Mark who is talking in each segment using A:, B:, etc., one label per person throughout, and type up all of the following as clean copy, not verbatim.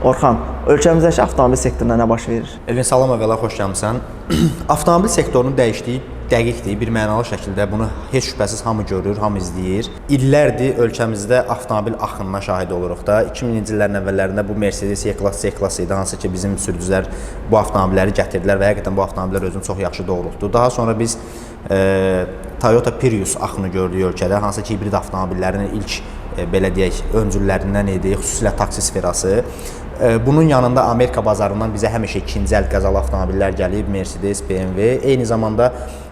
A: Orxan, ölkəmizdəki avtomobil sektorunda nə baş verir?
B: Elvin, salam əvvəla, xoş gəlmisən. Avtomobil sektorunun dəyişdiyi dəqiqdir, bir mənalı şəkildə bunu heç şübhəsiz hamı görür, hamı izləyir. İllərdir ölkəmizdə avtomobil axınına şahid oluruq da. 2000-ci illərin əvvəllərində bu Mercedes E-Class, C-Class idi, hansı ki bizim sürücülər bu avtomobilləri gətirdilər və həqiqətən bu avtomobillər özünü çox yaxşı doğrultdu. Daha sonra biz Toyota Prius axını gördük ölkədə, hansı ki hibrid avtomobillərin ilk belə deyək, öncüllərindən idi, xüsusilə taksi sferası. Bunun yanında Amerika bazarından bizə həmişə ikinci əl qəzalı avtomobillər gəlib, Mercedes, BMW. Eyni zamanda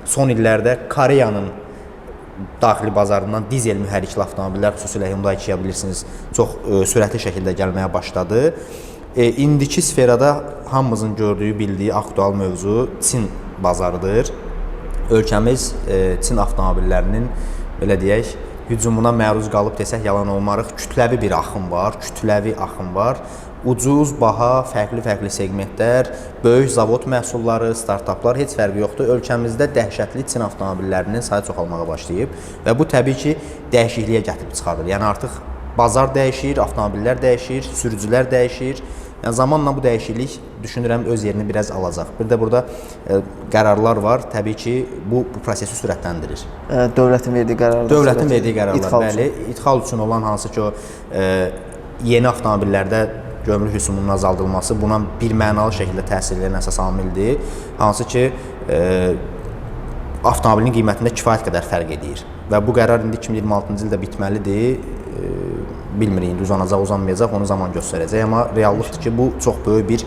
B: son illərdə Koreyanın daxili bazarından dizel mühərrikli avtomobillər, xüsusilə Hyundai Kia bilirsiniz, çox sürətli şəkildə gəlməyə başladı. İndiki sferada hamımızın gördüyü, bildiyi aktual mövzu Çin bazarıdır. Ölkəmiz Çin avtomobillərinin, belə deyək, hücumuna məruz qalıb desək yalan olmarıq. Kütləvi bir axın var, ucuz, baha, fərqli segmentlər, böyük zavod məhsulları, startaplar, heç fərqi yoxdur. Ölkəmizdə dəhşətli Çin avtomobillərinin sayı çoxalmağa başlayıb və bu təbii ki dəyişikliyə gətirib çıxarır. Yəni artıq bazar dəyişir, avtomobillər dəyişir, sürücülər dəyişir. Yəni zamanla bu dəyişiklik düşünürəm öz yerini biraz alacaq. Bir də burada qərarlar var. Təbii ki bu prosesi sürətləndirir.
A: Dövlətin verdiyi qərarlar.
B: Dövlətin verdiyi qərarlar, bəli. İdxal üçün olan hansı ki o yeni avtomobillərdə gömrük rüsumunun azaldılması buna bir mənalı şəkildə təsir edən əsas amildir. Hansı ki avtomobilin qiymətində kifayət qədər fərq edir. Və bu qərar indi 2026-cı ildə bitməlidir. Bilmirik, indi uzanacaq, uzanmayacaq, onu zaman göstərəcək. Amma reallıqdır ki, bu çox böyük bir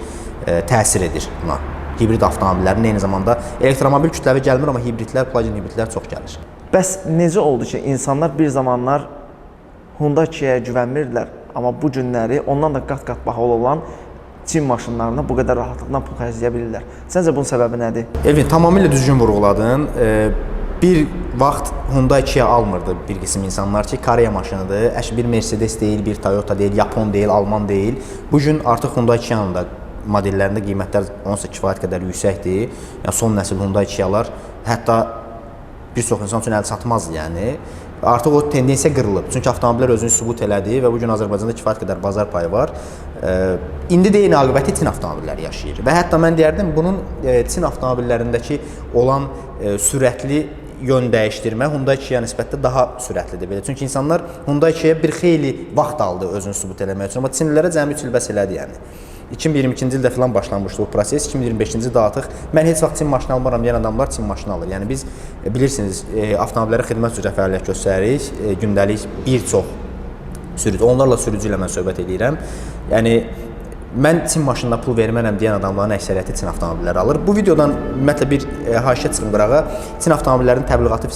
B: təsir edir buna. Hibrid avtomobillərin eyni zamanda elektromobil kütləvi gəlmir, amma hibridlər, plug-in hibridlər çox gəlir.
A: Bəs necə oldu ki, insanlar bir zamanlar Hyundai Kia'ya güvənmirdilər, amma bu günləri ondan da qat-qat bahalı olan Çin maşınlarına bu qədər rahatlıqla pul xərcləyə bilirlər. Səncə bunun səbəbi nədir?
B: Elvin, tamamilə düzgün vurğuladın. Bir vaxt Hyundai Kia almırdı bir qism insanlar ki, Koreya maşınıdır. Bir Mercedes deyil, bir Toyota deyil, Yapon deyil, Alman deyil. Bugün artıq Hyundai Kia'nın da modellərində qiymətlər onsa kifayət qədər yüksəkdir. Yəni son nəsil Hyundai Kia'lar hətta bir çox insan üçün əl çatmaz, yəni. Artıq o tendensiya qırılıb. Çünki avtomobillər özünü sübut elədi və bugün Azərbaycanda kifayət qədər bazar payı var. İndi də eyni aqibəti Çin avtomobilləri yaşayır. Və hətta mən deyərdim, bunun Çin avtomobillərindəki olan sürətli yön dəyişdirmə Hyundai Kia nisbətdə daha sürətlidir. Belə. Çünki insanlar Hyundai Kia bir xeyli vaxt aldı özünü sübut eləmək üçün. Amma Çinlilərə cəmi 3 il bəs elədi, yəni. 2022-ci ildə falan başlanmışdı bu proses. 2025-ci ildə artıq mən heç vaxt Çin maşını almaram deyən adamlar Çin maşını alır. Yəni biz bilirsiniz, avtomobillərə xidmət üzrə fəaliyyət göstəririk. Gündəlik bir çox sürücü, onlarla sürücü ilə mən söhbət edirəm. Yəni mən Çin maşınına pul vermərəm deyən adamların əksəriyyəti Çin avtomobilləri alır. Bu videodan ümumiyyətlə bir haşiyə çıxın qırağa. Çin avtomobillərinin təbliğatı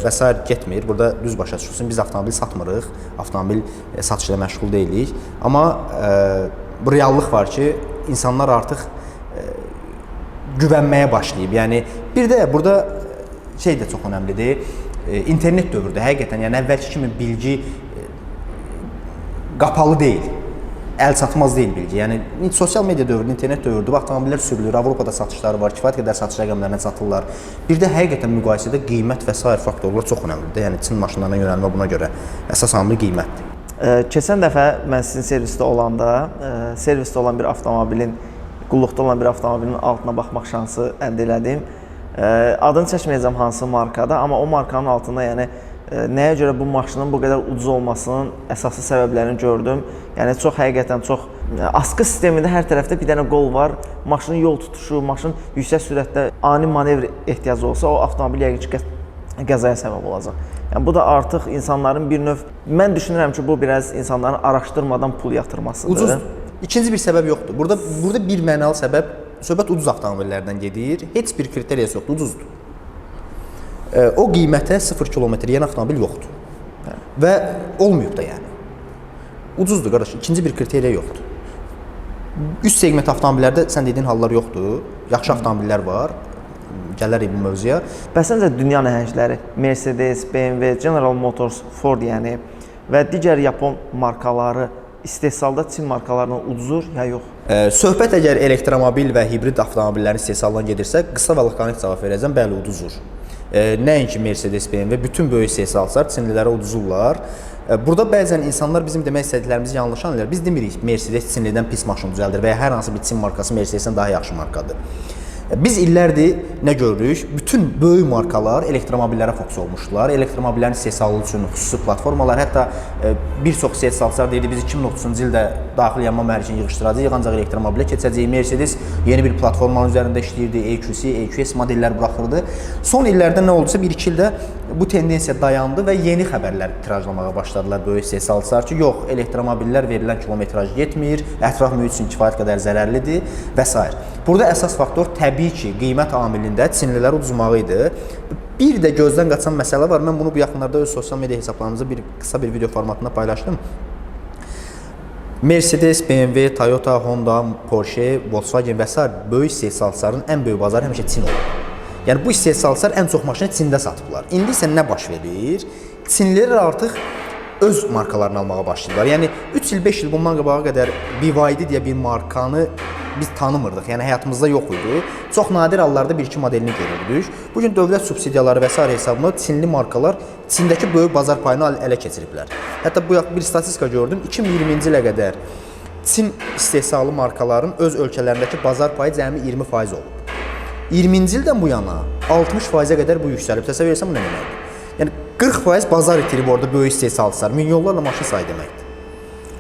B: və s. getmir. Burada düz başa düşülsün. Biz avtomobil satmırıq. Avtomobil satışı ilə məşğul deyilik. Amma bu reallıq var ki, insanlar artıq güvənməyə başlayıb. Yəni bir də burada şey də çox önəmlidir. İnternet dövrüdür. Həqiqətən, yəni əvvəlki kimi bilgi qapalı deyil. Əl çatmaz deyil bilgi. Yəni sosial media dövrüdür, internet dövrüdür. Avtomobillər sürülür, Avropada satışları var, kifayət qədər satış rəqəmlərinə satırlar. Bir də həqiqətən müqayisədə qiymət və sair faktorlar çox önəmlidir. Yəni Çin maşınlarına yönəlmə buna görə əsas amil qiymətdir.
A: Keçən dəfə mən sizin servisdə olanda, servisdə olan bir avtomobilin, qulluqda olan bir avtomobilin altına baxmaq şansı əldə elədim. Adını çəkməyəcəm hansı markada, amma o markanın altında yəni nəyə görə bu maşının bu qədər ucuz olmasının əsaslı səbəblərini gördüm. Yəni çox həqiqətən çox askı sistemində hər tərəfdə bir dənə qol var. Maşının yol tutuşu, maşın yüksək sürətdə ani manevr ehtiyacı olsa o avtomobil yəqin ki qəzaya səbəb olacaq. Yəni bu da artıq insanların bir növ, mən düşünürəm ki bu biraz insanların araşdırmadan pul yatırmasıdır.
B: Ucuz. İkinci bir səbəb yoxdur. Burada bir mənalı səbəb, söhbət ucuz avtomobillərdən gedir. Heç bir kriteriyası yoxdur, ucuzdur. O qiymətə 0 kilometr yeni avtomobil yoxdur. Və olmayıb da yəni. Ucuzdur qardaş, ikinci bir kriteriya yoxdur. Üst segment avtomobillərdə sən dediyin hallar yoxdur. Yaxşı avtomobillər var. Gələrək bu mövzuya.
A: Bəs səncə dünya nəhəngləri, Mercedes, BMW, General Motors, Ford yəni və digər Yapon markaları istehsalda Çin markalarından ucuzdur ya yox?
B: Söhbət əgər elektromobil və hibrid avtomobillərin istehsalından gedirsə, qısa və lakonik cavab verəcəm, bəli, ucuzdur. Nəinki Mercedes, BMW, bütün böyük istehsalçılar Çinlilərə uduzurlar. Burada bəzən insanlar bizim demək istədiklərimizi yanlış anlayırlar. Biz demirik Mercedes Çinlidən pis maşın düzəldir və ya hər hansı bir Çin markası Mercedesdən daha yaxşı markadır. Biz illərdir nə görürük? Bütün böyük markalar elektromobillərə fokus olmuşdular. Elektromobillərin istehsalı üçün xüsusi platformalar, hətta bir çox istehsalçılar deyirdi, biz 2030-cu ildə daxili yanma mərcini yığışdıracağıq, ancaq elektromobilə keçəcəyik. Mercedes yeni bir platformanın üzərində işləyirdi, EQC, EQS modellər buraxırdı. Son illərdə nə oldusa, 1-2 ildə bu tendensiya dayandı və yeni xəbərlər tirajlamağa başladılar böyük istehsalçılar ki, yox, elektromobillər verilən kilometraj yetmir, ətraf mühit üçün kifayət qədər zərərlidir və s. Burada əsas faktor təbii ki, qiymət amilində Çinlilər uduzmağı idi. Bir də gözdən qaçan məsələ var. Mən bunu bu yaxınlarda öz sosial media hesablarımızda qısa bir video formatında paylaşdım. Mercedes, BMW, Toyota, Honda, Porsche, Volkswagen və s. böyük istehsalçıların ən böyük bazarı həmişə Çin olur. Yəni bu istehsalçılar ən çox maşını Çində satıblar. İndi isə nə baş verir? Çinlilər artıq öz markalarını almağa başlayırlar. Yəni 3 il, 5 il bundan qabağa qədər BYD deyə bir markanı biz tanımırdıq. Yəni həyatımızda yox idi. Çox nadir hallarda 1-2 modelini görürdük. Bu gün dövlət subsidiyaları və s. hesabına Çinli markalar Çindəki böyük bazar payını ələ keçiriblər. Hətta bu bir statistika gördüm. 2020-ci ilə qədər Çin istehsalı markaların öz ölkələrindəki bazar payı cəmi 20% olub. 20-ci ildən bu yana 60%-ə qədər bu yüksəlib. Təsəvvür etsəm bu nə deməkdir? Yəni 40% bazar itirib orada böyük istehsalçılar. Milyonlarla maşın sayı deməkdir.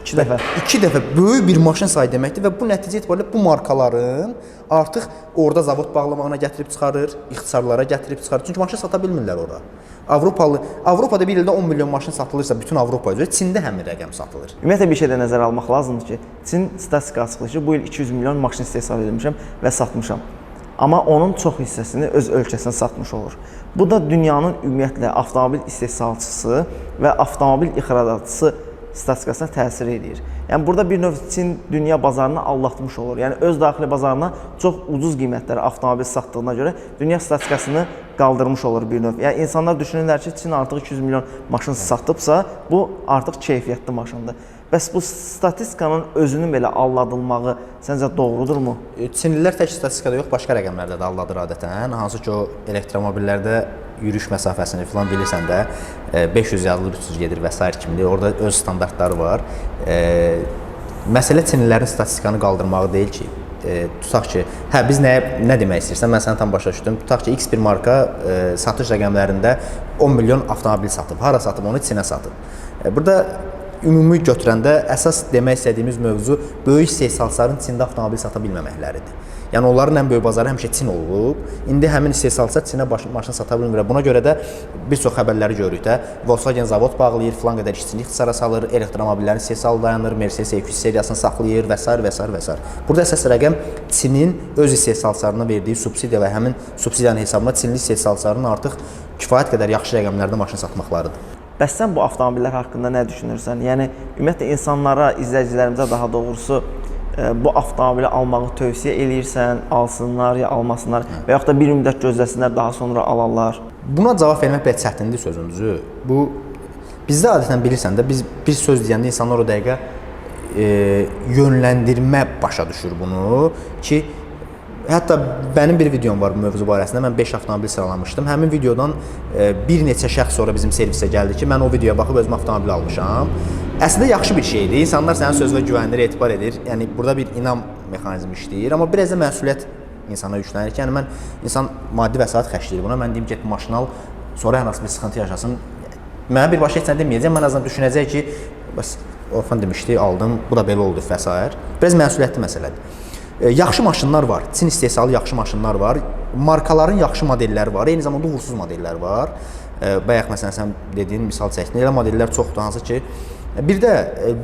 B: 2 dəfə böyük bir maşın sayı deməkdir və bu nəticə etibarilə bu markaların artıq orada zavod bağlamağına gətirib çıxarır, ixtisarlara gətirib çıxarır. Çünki maşın sata bilmirlər ora. Avropada bir ildə 10 milyon maşın satılırsa bütün Avropa üzrə, Çində həmin rəqəm satılır.
A: Ümumiyyətlə bir şeydə nəzərə almaq lazımdır ki, Çin statistika açıqlayır ki, bu il 200 milyon maşın istehsal edilmişəm və satmışam. Amma onun çox hissəsini öz ölkəsinə satmış olur. Bu da dünyanın ümumiyyətlə avtomobil istehsalçısı və avtomobil ixracatçısı statistikasına təsir edir. Yəni burada bir növ Çin dünya bazarını aldatmış olur. Yəni öz daxili bazarına çox ucuz qiymətlərə avtomobil satdığına görə dünya statistikasını qaldırmış olur bir növ. Yəni insanlar düşünürlər ki, Çin artıq 200 milyon maşın satıbsa, bu artıq keyfiyyətli maşındır. Bəs bu statistikanın özünün belə aldadılmağı səncə doğrudurmu?
B: Çinlilər tək statistikada yox, başqa rəqəmlərdə də aldadır adətən. Hansı ki, o elektromobillərdə yürüyüş məsafəsini falan bilirsən də 500 yazılır, 300 gedir və s. kimidir. Orada öz standartları var. Məsələ Çinlilərin statistikanı qaldırmağı deyil ki, tutaq ki, biz nə demək istəyirsən, mən səni tam başa düşdüm. Tutaq ki, X bir marka satış rəqəmlərində 10 milyon avtomobil satıb. Hara satıb? Onu Çinə satıb. Burada ümumi götürəndə əsas demək istədiyimiz mövzu böyük istehsalçıların Çində avtomobil sata bilməməkləridir. Yəni onların ən böyük bazarı həmişə Çin olub. İndi həmin istehsalçılar Çinə maşın sata bilmir. Buna görə də bir çox xəbərləri görürük də. Volkswagen zavod bağlayır, filan qədər işçini ixtisara salır, elektromobillərin istehsalı dayanır, Mercedes EQC seriyasını saxlayır və s. və s. və s. Burada əsas rəqəm Çinin öz istehsalçılarına verdiyi subsidiya və həmin subsidiyanın hesabına Çinli istehsalçıların artıq kifayət qədər yaxşı rəqəmlərdə maşın satmaqlarıdır.
A: Bəs sən bu avtomobillər haqqında nə düşünürsən? Yəni ümumiyyətlə insanlara, izləyicilərimizə daha doğrusu bu avtomobili almağı tövsiyə eləyirsən, alsınlar ya almasınlar və yaxud da bir müddət gözləsinlər, daha sonra alarlar?
B: Buna cavab vermək belə çətindir sözünüzü. Bu bizdə adətən bilirsən də, biz bir söz deyəndə insanlar o dəqiqə yönləndirmə başa düşür bunu ki, hətta mənim bir videom var bu mövzu barəsində. Mən 5 avtomobil sıralamışdım. Həmin videodan bir neçə şəxs sonra bizim servisə gəldi ki, mən o videoya baxıb özüm avtomobil almışam. Əslində yaxşı bir şeydir. İnsanlar sənin sözünə güvənir, etibar edir. Yəni burada bir inam mexanizmi işləyir, amma biraz da məsuliyyət insana yüklənir ki, yəni mən insan maddi vəsait xərcləyir buna. Mən deyim get maşın al, sonra hər hansı bir sıxıntı yaşasın. Mənə birbaşa heç nə deməyəcəm. Mən azından düşünəcək ki, bəs Orxan demişdi, aldım, bu da belə oldu və s. Biraz məsuliyyətli məsələdir. Yaxşı maşınlar var, Çin istehsalı yaxşı maşınlar var, markaların yaxşı modelləri var, eyni zamanda uğursuz modellər var. Bayaq məsələn sən dediyin misal çəkdin, elə modellər çoxdur, hansı ki, bir də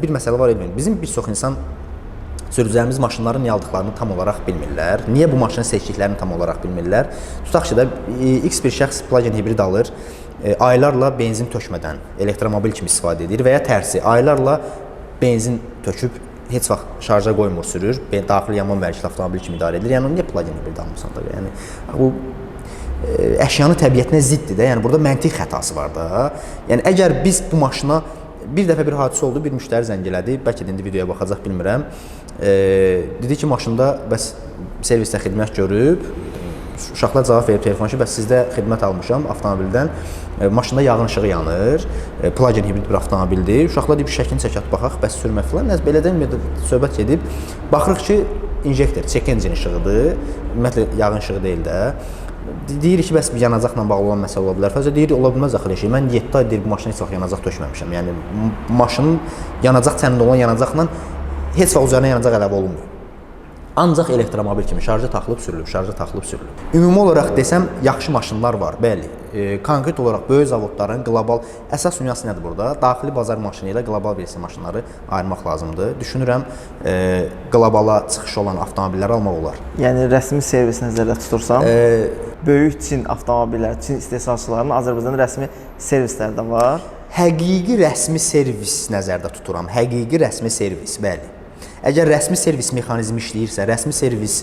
B: bir məsələ var elmin. Bizim bir çox insan sürücülərimiz maşınların niyə aldıqlarını tam olaraq bilmirlər. Niyə bu maşını seçdiklərini tam olaraq bilmirlər. Tutaq ki da X bir şəxs plug-in hibrid alır, aylarla benzin tökmədən elektromobil kimi istifadə edir və ya tərsi, aylarla benzin töküb heç vaxt şarja qoymur, sürür, daxili yanma mərkəzli avtomobil kimi idarə edir. Yəni niyə plug-in hibrid almırsan da? Yəni bu əşyanın təbiətinə ziddir də. Yəni burada məntiq xətası var da. Yəni əgər biz bu maşına bir dəfə bir hadisə oldu, bir müştəri zəng elədi, bəlkə də indi videoya baxacaq, bilmirəm. Dedi ki, maşında bəs servisdə xidmət görüb, uşaqlar cavab verib telefon ki, bəs sizdə xidmət almışam avtomobildən, maşında yağın işığı yanır, plug-in hibrid bir avtomobildir. Uşaqlar deyib şəklini çəkət baxaq, bəs sürmə filan. Nəz belədən söhbət edib baxırıq ki, injektor, check engine işığıdır. Ümumiyyətlə yağın işığı deyil də. Deyir ki, bəs yanacaqla bağlı olan məsələ ola bilər. Fəzə deyir, ola bilməz axı şey. Mən 7 aydır bu maşına heç vaxt yanacaq tökməmişəm. Yəni maşının yanacaq çənində olan yanacaqla heç vaxt üzərinə yanacaq əlavə olunmur. Ancaq elektromobil kimi şarja taxılıb sürülüb. Ümumi olaraq desəm, yaxşı maşınlar var, bəli. Konkret olaraq böyük zavodların qlobal əsas nüansı nədir burada? Daxili bazar maşını ilə qlobal versiya maşınları ayırmaq lazımdır. Düşünürəm, qlobala çıxışı olan avtomobilləri almaq olar.
A: Yəni rəsmi servis nəzərdə tutursam, böyük Çin avtomobillər, Çin istehsalçılarının Azərbaycanda rəsmi servisləri də var.
B: Həqiqi rəsmi servis nəzərdə tuturam. Həqiqi rəsmi servis, bəli. Əgər rəsmi servis mexanizmi işləyirsə, rəsmi servis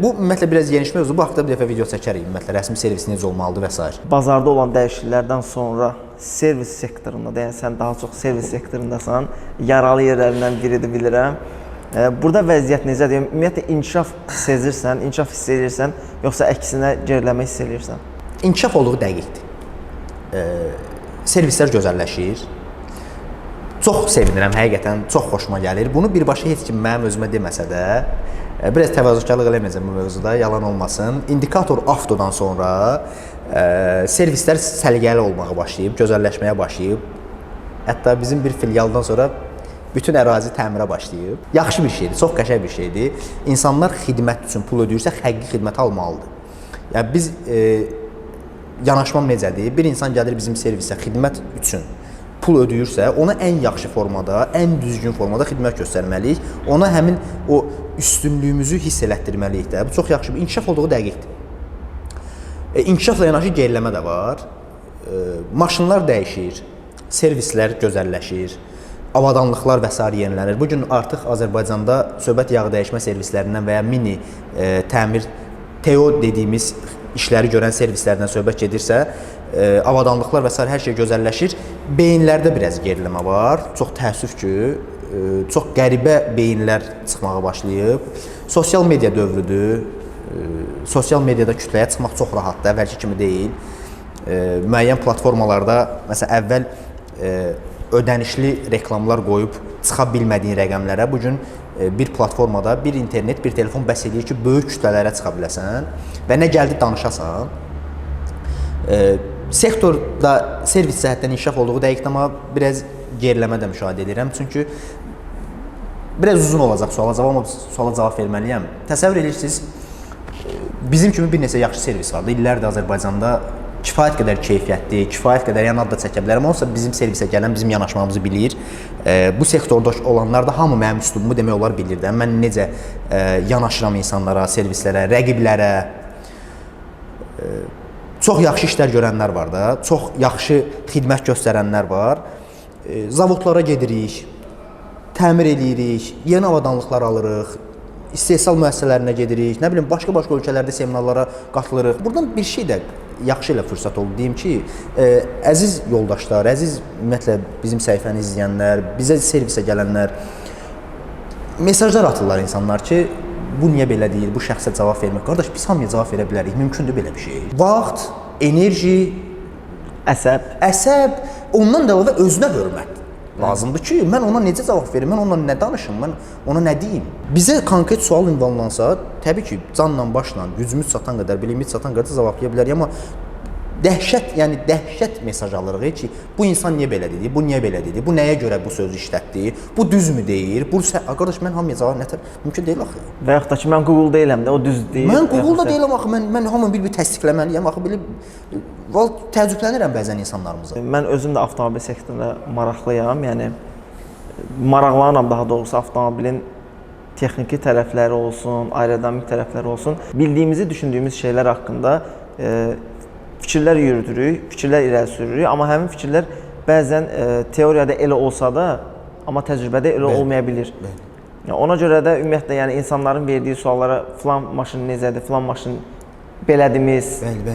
B: bu ümumiyyətlə biraz geniş mövzu. Bu haqda bir dəfə video çəkərik. Ümumiyyətlə rəsmi servis necə olmalıdır və s.
A: Bazarda olan dəyişikliklərdən sonra servis sektorunda, yəni sən daha çox servis sektorundasan, yaralı yerlərindən biridir bilirəm. Burada vəziyyət necədir? Ümumiyyətlə inkişaf sezirsən, inkişaf hiss edirsən, yoxsa əksinə geriləmə hiss edirsən?
B: İnkişaf olduğu dəqiqdir. Servislər gözəlləşir. Çox sevinirəm, həqiqətən çox xoşuma gəlir. Bunu birbaşa heç kim mənim özümə deməsə də, biraz təvazökarlıq eləməyəcəm bu mövzuda, yalan olmasın. İndikator avtodan sonra servislər səliqəli olmağa başlayıb, gözəlləşməyə başlayıb. Hətta bizim bir filialdan sonra bütün ərazi təmirə başlayıb. Yaxşı bir şeydir, çox qəşəng bir şeydir. İnsanlar xidmət üçün pul ödəyirsə, həqiqi xidmət almalıdır. Yəni biz yanaşmam necədir? Bir insan gəlir bizim servisə xidmət üçün pul ödəyirsə, ona ən yaxşı formada, ən düzgün formada xidmət göstərməliyik. Ona həmin o üstünlüyümüzü hiss elətdirməliyik də. Bu çox yaxşı bir inkişaf olduğu dəqiqdir. İnkişafla yanaşı geriləmə də var. Maşınlar dəyişir, servislər gözəlləşir, avadanlıqlar və s. yenilənir. Bu gün artıq Azərbaycanda söhbət yağ dəyişmə servislərindən və ya mini təmir, TO dediyimiz işləri görən servislərdən söhbət gedirsə, avadanlıqlar və s. hər şey gözəlləşir. Beyinlərdə biraz geriləmə var. Çox təəssüf ki, çox qəribə beyinlər çıxmağa başlayıb. Sosial media dövrüdür. Sosial mediada kütləyə çıxmaq çox rahatdır, əvvəlki kimi deyil. Müəyyən platformalarda, məsələn, əvvəl ödənişli reklamlar qoyub çıxa bilmədiyin rəqəmlərə bugün bir platformada, bir internet, bir telefon bəs edir ki, böyük kütlələrə çıxa biləsən və nə gəldi danışasan. Sektorda servis cəhətdən inkişaf olduğu dəqiqdir, amma biraz geriləmə də müşahidə edirəm. Çünki biraz uzun olacaq suala cavab verməliyəm. Təsəvvür edirsiniz, bizim kimi bir neçə yaxşı servis vardı. İllərdir Azərbaycanda kifayət qədər keyfiyyətli, kifayət qədər yan adda çəkə bilərəm. Onsa bizim servisə gələn bizim yanaşmamızı bilir. Bu sektorda olanlar da hamı mənim üslubumu demək olar bilir də. Mən necə yanaşıram insanlara, servislərə, rəqiblərə. Çox yaxşı işlər görənlər var da, çox yaxşı xidmət göstərənlər var. Zavodlara gedirik, təmir edirik, yeni avadanlıqlar alırıq, istehsal müəssisələrinə gedirik, nə bilim, başqa-başqa ölkələrdə seminarlara qatılırıq. Buradan bir şey də yaxşı ilə fürsət oldu. Deyim ki, əziz yoldaşlar, əziz ümumiyyətlə bizim səhifəni izləyənlər, bizə servisə gələnlər mesajlar atırlar insanlar ki, bu niyə belə deyil, bu şəxsə cavab vermək. Qardaş, biz hamıya cavab verə bilərik, mümkündür belə bir şey. Vaxt, enerji, əsəb, ondan da əlavə özünə hörmət lazımdır ki, mən ona necə cavab verim, mən ona nə danışım, mən ona nə deyim. Bizə konkret sual ünvanlansa, təbii ki, canla, başla, gücümüz çatan qədər, bilimimiz çatan qədər cavablaya bilərik, amma dəhşət mesaj alırıq ki, bu insan niyə belə dedi, bu niyə belə dedi, bu nəyə görə bu sözü işlətdi, bu düzmü deyir, qardaş, mən hamıya cavab nətər, mümkün deyil axı.
A: Və yaxud da ki, mən Google deyiləm də, o düz deyil.
B: Mən Google-da deyiləm axı, mən hamını bir təsdiqləməliyəm, axı, təəccüblənirəm bəzən insanlarımıza.
A: Mən özüm də avtomobil sektoruna maraqlıyam, yəni maraqlanıram daha doğrusu avtomobilin texniki tərəfləri olsun, aerodinamik tərəfləri olsun, bildiyimizi düşündüyümüz şeylər haqqında fikirlər yürüdürük, fikirlər irəli sürürük, amma həmin fikirlər bəzən teoriyada elə olsa da, amma təcrübədə elə olmaya bilir. Ona görə də ümumiyyətlə yəni insanların verdiyi suallara filan maşın necədir, filan maşın belədimiz,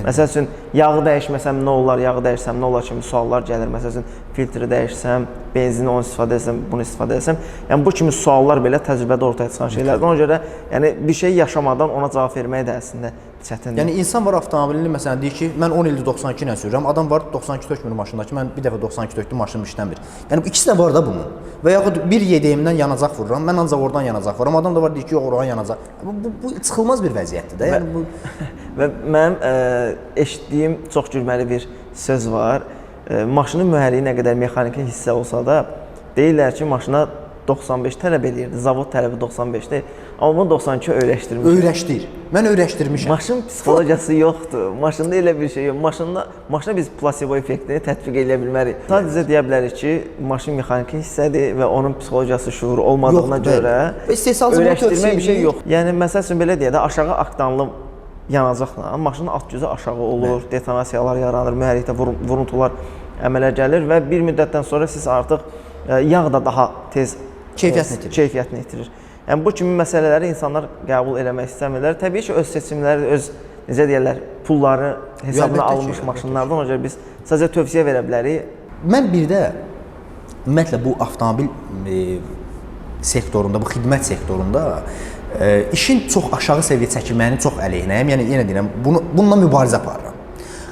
A: məsəl üçün yağı dəyişməsəm nə olar, yağı dəyişsəm nə olar kimi suallar gəlir. Məsəl üçün filtri dəyişsəm, benzini onu istifadə etsəm, bunu istifadə etsəm. Yəni bu kimi suallar belə təcrübədə ortaya çıxan şeylərdir. Ona görə yəni bir şey yaşamadan ona cavab vermək də əslində çətindir.
B: Yəni insan var avtomobilini məsələn deyir ki, mən 10 ildir 92 ilə sürürəm. Adam var 92 tökmür maşındakı, mən bir dəfə 92 tökdüm, maşınım işləmir. Yəni bu ikisi də var da bunun. Və yaxud bir yedəyimdən yanacaq vururam, mən ancaq oradan yanacaq vururam. Adam da var deyir ki, yox oradan yanacaq. Bu çıxılmaz bir vəziyyətdir də. Yəni bu
A: və mənim eşitdiyim çox gülməli bir söz var. Maşının mühərriki nə qədər mexaniki hissə olsa da, deyirlər ki, maşına 95 tələb edirdi. Zavod tələbi 95-dir. Amma bunu 92 öyrəşdirmiş.
B: Öyrəşdir. Mən öyrəşdirmişəm.
A: Maşın psixologiyası yoxdur. Maşında elə bir şey yox. Maşına biz plasebo effektini tətbiq edə bilmərik. Sadəcə deyə bilərik ki, maşın mexaniki hissədir və onun psixologiyası, şuuru olmadığına görə öyrəşdirmək bir şey yox. Yəni məsəl üçün belə deyə də aşağı aktanlı yanacaqla maşının alt gözü aşağı olur, detonasiyalar yaranır, mühərrikdə vuruntular əmələ gəlir və bir müddətdən sonra siz artıq yağ da daha tez keyfiyyətini itirir. Yəni bu kimi məsələləri insanlar qəbul eləmək istəmirlər. Təbii ki, öz seçimləri, öz necə deyirlər, pulları hesabına alınmış maşınlardan, ona görə biz sadəcə tövsiyə verə bilərik.
B: Mən bir də ümumiyyətlə bu avtomobil sektorunda, bu xidmət sektorunda işin çox aşağı səviyyə çəkilməyinin çox əleyhinəyəm. Yəni yenə deyirəm, bununla mübarizə aparıram.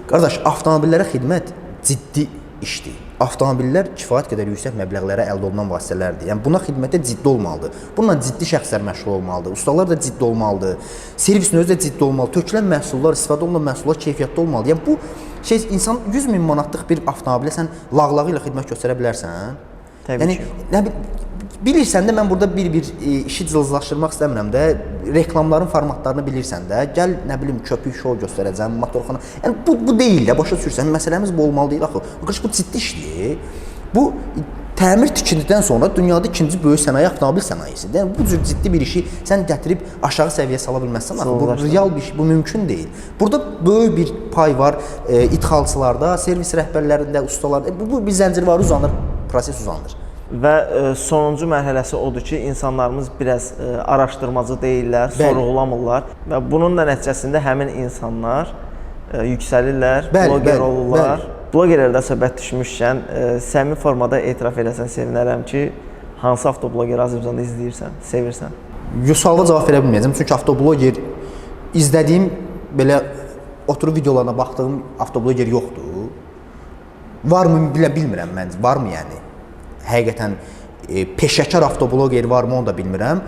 B: Qardaş, avtomobillərə xidmət ciddi işdir. Avtomobillər kifayət qədər yüksək məbləğlərə əldə olunan vasitələrdir. Yəni buna xidmətə ciddi olmalıdır. Bununla ciddi şəxslər məşğul olmalıdır. Ustalar da ciddi olmalıdır. Servisin özü də ciddi olmalı. Tökülən məhsullar, istifadə olunan məhsullar keyfiyyətli olmalıdır. Yəni bu şey insan 100 min manatlıq bir avtomobilə sən lağlağı ilə xidmət göstərə bilərsən.
A: Təbii ki.
B: Yəni bilirsən də mən burada bir işi cılızlaşdırmaq istəmirəm də, reklamların formatlarını bilirsən də, gəl nə bilim köpük şou göstərəcəm, motorxana. Yəni bu deyil də, başa düşürsən, məsələmiz bu olmalı deyil axı. Bu ciddi işdir. Bu təmir tikintidən sonra dünyada ikinci böyük sənaye avtomobil sənayesidir. Yəni bu cür ciddi bir işi sən gətirib aşağı səviyyəyə sala bilməzsən axı. Bu real bir şey, bu mümkün deyil. Burada böyük bir pay var idxalçılarda, servis rəhbərlərində, ustalarda. Bu bir zəncirvarı uzanır, proses uzanır.
A: Və sonuncu mərhələsi odur ki, insanlarımız biraz araşdırmacı deyirlər, sorğulamırlar və bunun da nəticəsində həmin insanlar yüksəlirlər, bloger olurlar. Blogerlərdə söhbət düşmüşkən, səmimi formada etiraf eləsən sevinərəm ki, hansı avtobloger Azərbaycanda izləyirsən, sevirsən?
B: Suala cavab verə bilməyəcəm, çünki avtobloger izlədiyim, belə oturub videolarına baxdığım avtobloger yoxdur. Varmı bilmirəm mən, varmı yəni? Həqiqətən peşəkar avtobloger varmı onu da bilmirəm.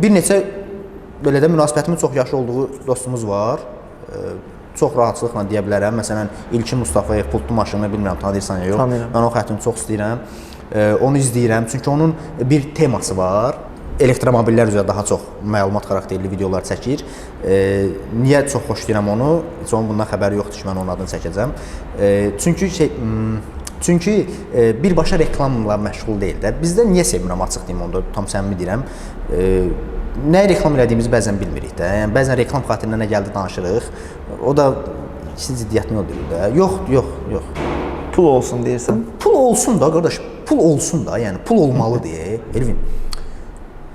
B: Bir neçə belə də münasibətimin çox yaxşı olduğu dostumuz var. Çox rahatçılıqla deyə bilərəm. Məsələn, İlkin Mustafayev pultlu maşını bilmirəm tanıyırsan ya yox. Tanıyıram. Mən o xəttini çox istəyirəm. Onu izləyirəm çünki onun bir teması var. Elektromobillər üzrə daha çox məlumat xarakterli videolar çəkir. Niyə çox xoşlayıram onu? Heç onun bundan xəbəri yoxdur ki, mən onun adını çəkəcəm. Çünki birbaşa reklamla məşğul deyil də. Bizdə niyə sevmirəm açıq deyim onda, tam səmimi deyirəm. Nə reklam elədiyimizi bəzən bilmirik də. Yəni bəzən reklam xatirinə nə gəldi danışırıq. O da işin ciddiyyətini o deyil də. Yox.
A: Pul olsun deyirsən.
B: Pul olsun da qardaş, pul olsun da. Yəni pul olmalıdır, Elvin.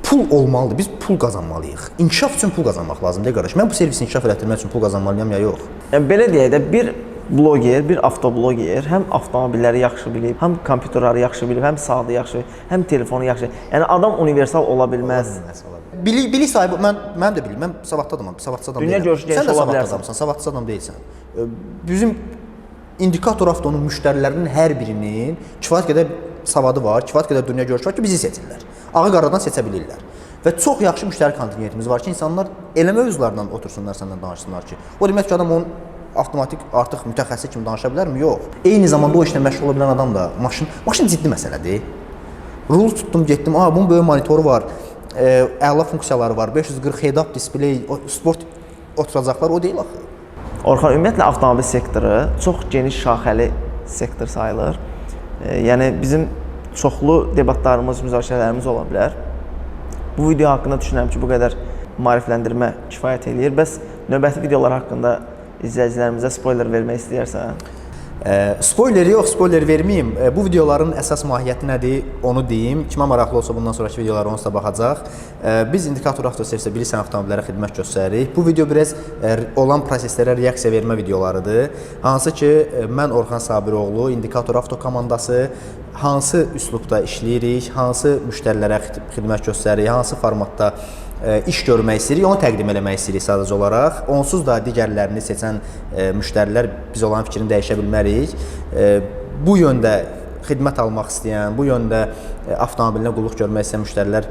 B: Pul olmalıdır. Biz pul qazanmalıyıq. İnkişaf üçün pul qazanmaq lazımdır qardaş. Mən bu servisi inkişaf etdirmək üçün pul qazanmalıyam ya yox.
A: Yəni belə deyək də bir bloger, bir avtobloger həm avtomobilləri yaxşı bilib, həm kompüterləri yaxşı bilib, həm saatı yaxşı, həm telefonu yaxşı. Yəni adam universal ola bilməz.
B: Bilik sahibi mən də bilirəm. Mən savadlı adamam, savadsız adam deyiləm.
A: Dünya görüşü geniş ola bilərsən.
B: Sən savadsız adam deyilsən. Bizim indikator avtonun müştərilərinin hər birinin kifayət qədər savadı var, kifayət qədər dünya görüşü var ki, bizi seçirlər. Ağı qaradan seçə bilirlər. Və çox yaxşı müştəri kontingentimiz var ki, insanlar elə mövzulardan otursunlar səndən danışsınlar ki, o demək ki, adam onun avtomatik artıq mütəxəssis kimi danışa bilərmi? Yox. Eyni zamanda o işlə məşğul ola bilən adam da maşın ciddi məsələdir. Rul tutdum, getdim. Bunun böyük monitoru var. Əla funksiyaları var. 540 head-up display, sport oturacaqlar o deyil axı.
A: Orxan, ümumiyyətlə avtomobil sektoru çox geniş şaxəli sektor sayılır. Yəni bizim çoxlu debatlarımız, müzakirələrimiz ola bilər. Bu video haqqında düşünürəm ki, bu qədər maarifləndirmə kifayət eləyir. Bəs növbəti videolar haqqında izləyicilərimizə spoiler vermək istəyirsən?
B: Spoiler yox, spoiler verməyim. Bu videoların əsas mahiyyəti nədir, onu deyim. Kimə maraqlı olsa bundan sonraki videolara onsuz da baxacaq. Biz Indikator Avtoservisdə bilirsən avtomobillərə xidmət göstəririk. Bu video biraz olan proseslərə reaksiya vermə videolarıdır. Hansı ki, mən Orxan Sabiroğlu, Indikator Avto komandası hansı üslubda işləyirik, hansı müştərilərə xidmət göstəririk, hansı formatda iş görmək istəyirik, onu təqdim eləmək istəyirik sadəcə olaraq. Onsuz da digərlərini seçən müştərilər biz olan fikrini dəyişə bilmərik. Bu yöndə xidmət almaq istəyən, bu yöndə avtomobilinə qulluq görmək istəyən müştərilər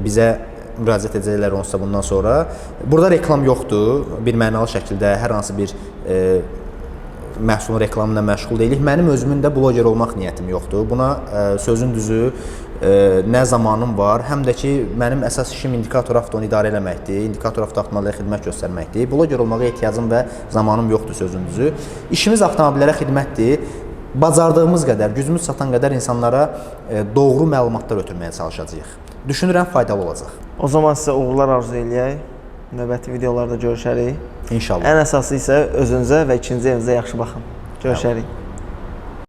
B: bizə müraciət edəcəklər onsuz da bundan sonra. Burada reklam yoxdur. Bir mənalı şəkildə hər hansı bir məhsulun reklamına məşğul deyilik. Mənim özümün də bloger olmaq niyyətim yoxdur. Buna sözün düzü nə zamanım var, həm də ki, mənim əsas işim Indikator Avtonu idarə eləməkdir, Indikator Avto avtomobillərə xidmət göstərməkdir. Bloger olmağa ehtiyacım və zamanım yoxdur sözün düzü. İşimiz avtomobillərə xidmətdir. Bacardığımız qədər, gücümüz çatan qədər insanlara doğru məlumatlar ötürməyə çalışacağıq. Düşünürəm faydalı olacaq.
A: O zaman sizə uğurlar arzu eləyək. Növbəti videolarda görüşərik.
B: İnşallah.
A: Ən əsası isə özünüzə və ikinci evinizə yaxşı baxın. Görüşərik.